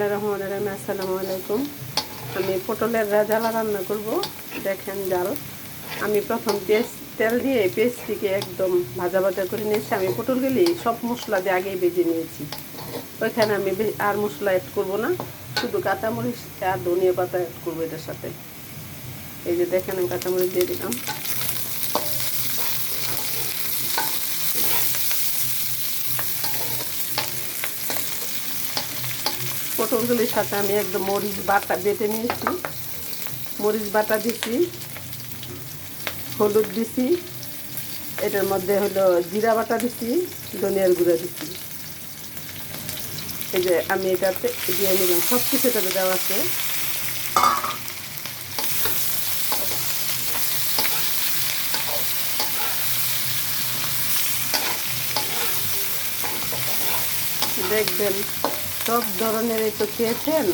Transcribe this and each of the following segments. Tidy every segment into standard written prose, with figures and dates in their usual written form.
বিসমিল্লাহির রহমানির রহিম। আসসালামু আলাইকুম। আমি পটলের রেজালা রান্না করব। দেখেন জাল। আমি প্রথম তেল দিয়ে পেঁয়াজটিকে একদম ভাজা ভাজা করে নিয়েছি। আমি পটলগুলি সব মশলা দিয়ে আগেই ভেজে নিয়েছি। ওইখানে আমি আর মশলা অ্যাড করব না, শুধু কাঁচামরিচ আর ধনিয়া পাতা অ্যাড করবো এটার সাথে। এই যে দেখেন আমি কাঁচামরিচ দিয়ে দিলাম। পটলগুলির সাথে আমি একদম মরিচ বাটা বেটে নিয়েছি, মরিচ বাটা দিছি, হলুদ দিছি, এটার মধ্যে হলো জিরা বাটা দিছি, ধনিয়ার গুঁড়া দিছি। এই যে আমি এটাতে দিয়ে নিলাম, সব কিছু এটাতে দেওয়া আছে। দেখবেন সব ধরনের একটু খেয়েছেন,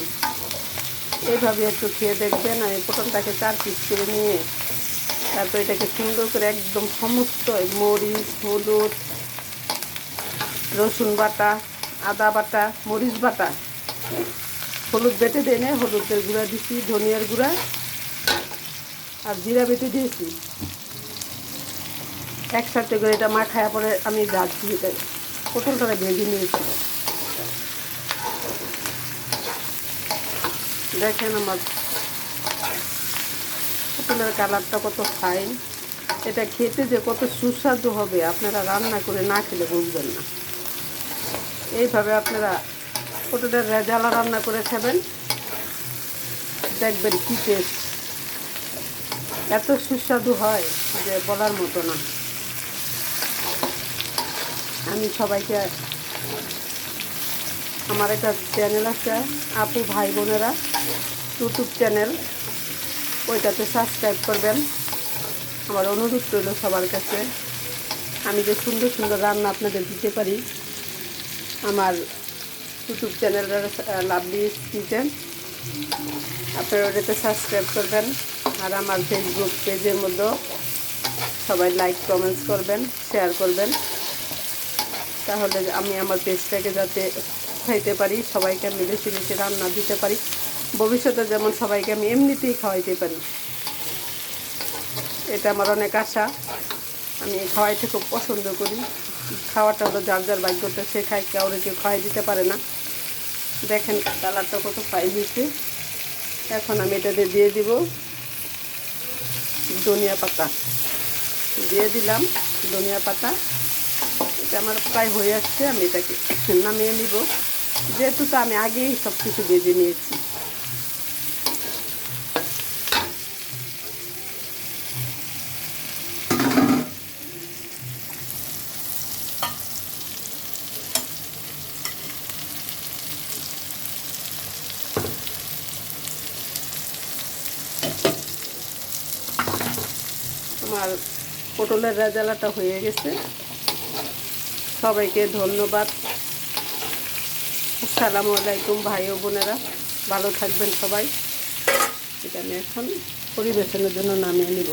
এইভাবে একটু খেয়ে দেখবেন। আমি পটলটাকে 4 পিস করে নিয়ে তারপর এটাকে সুন্দর করে একদম সমস্ত মরিচ, হলুদ, রসুন বাটা, আদা বাটা, মরিচ বাটা, হলুদ বেটে দিয়ে হলুদের গুঁড়া দিছি, ধনিয়ার গুঁড়া আর জিরা বেটে দিয়েছি। একসাথে করে এটা মাখায়া পরে আমি ভাজছি, এটা পটলটা ভেজে নিয়েছি। দেখেন আমার পটলের কালারটা কত ফাইন। এটা খেতে যে কত সুস্বাদু হবে আপনারা রান্না করে না খেলে বুঝবেন না। এইভাবে আপনারা পটলের রেজালা রান্না করে খাবেন, দেখবেন কী টেস্ট, এত সুস্বাদু হয় যে বলার মতো না। আমি সবাইকে, আমার একটা চ্যানেল আছে আপু ভাই বোনেরা ইউটিউব চ্যানেল, ওইটাতে সাবস্ক্রাইব করবেন। আমার অনুরোধ রইল সবার কাছে, আমি যে সুন্দর সুন্দর রান্না আপনাদের দিতে পারি। আমার ইউটিউব চ্যানেলের লাভলি কিচেন, আপনারা ওটাতে সাবস্ক্রাইব করবেন। আর আমার ফেসবুক পেজের মধ্যে সবাই লাইক কমেন্টস করবেন, শেয়ার করবেন, তাহলে আমি আমার পেজটাকে যাতে খাইতে পারি, সবাইকে আমি বেশি বেশি রান্না দিতে পারি, ভবিষ্যতে যেমন সবাইকে আমি এমনিতেই খাওয়াইতে পারি। এটা আমার অনেক আশা। আমি খাওয়াইতে খুব পছন্দ করি। খাওয়াটা হলো যার যার ভাগ্যটা, সে খায়, কাউরে কেউ খাওয়াই দিতে পারে না। দেখেন কালারটা কত ফাইন হয়েছে। এখন আমি এটাতে দিয়ে দিব ধনিয়া পাতা, দিয়ে দিলাম ধনিয়া পাতা। এটা আমার প্রায় হয়ে আসছে, আমি এটাকে নামিয়ে নিব। যেহেতু তো আমি আগেই সব কিছু ভেজে নিয়েছি। আমার পটলের রেজালাটা হয়ে গেছে। সবাইকে ধন্যবাদ। আসসালামু আলাইকুম ভাই ও বোনেরা, ভালো থাকবেন সবাই। এটা আমি এখন পরিবেশনের জন্য নামিয়ে নিব।